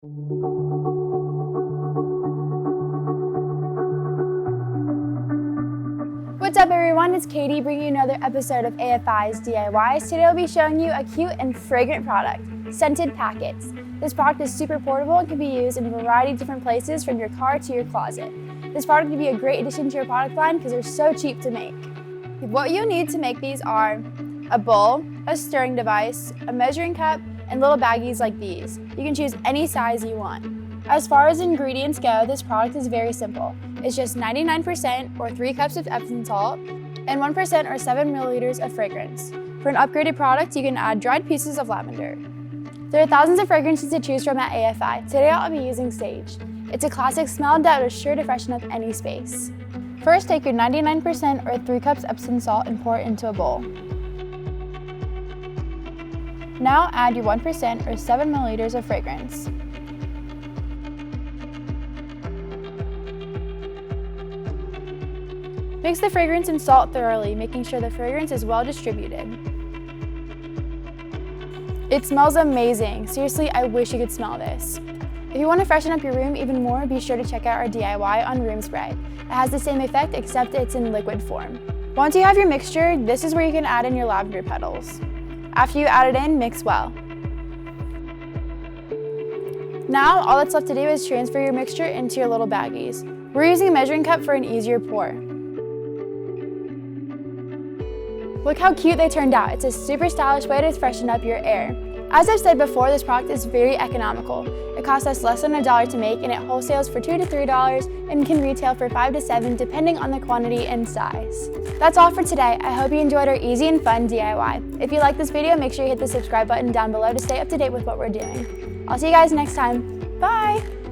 What's up everyone, it's Katie bringing you another episode of AFI's DIYs. Today I'll be showing you a cute and fragrant product, scented packets. This product is super portable and can be used in a variety of different places from your car to your closet. This product would be a great addition to your product line because they're so cheap to make. What you need to make these are a bowl, a stirring device, a measuring cup, and little baggies like these. You can choose any size you want. As far as ingredients go, this product is very simple. It's just 99% or 3 cups of Epsom salt and 1% or 7 milliliters of fragrance. For an upgraded product, you can add dried pieces of lavender. There are thousands of fragrances to choose from at AFI. Today I'll be using Sage. It's a classic smell that is sure to freshen up any space. First, take your 99% or 3 cups Epsom salt and pour it into a bowl. Now add your 1% or 7 milliliters of fragrance. Mix the fragrance and salt thoroughly, making sure the fragrance is well distributed. It smells amazing. Seriously, I wish you could smell this. If you want to freshen up your room even more, be sure to check out our DIY on room spray. It has the same effect except it's in liquid form. Once you have your mixture, this is where you can add in your lavender petals. After you add it in, mix well. Now, all that's left to do is transfer your mixture into your little baggies. We're using a measuring cup for an easier pour. Look how cute they turned out. It's a super stylish way to freshen up your air. As I've said before, this product is very economical. It costs us less than $1 to make and it wholesales for $2 to $3 and can retail for $5 to $7 depending on the quantity and size. That's all for today. I hope you enjoyed our easy and fun DIY. If you like this video, make sure you hit the subscribe button down below to stay up to date with what we're doing. I'll see you guys next time. Bye!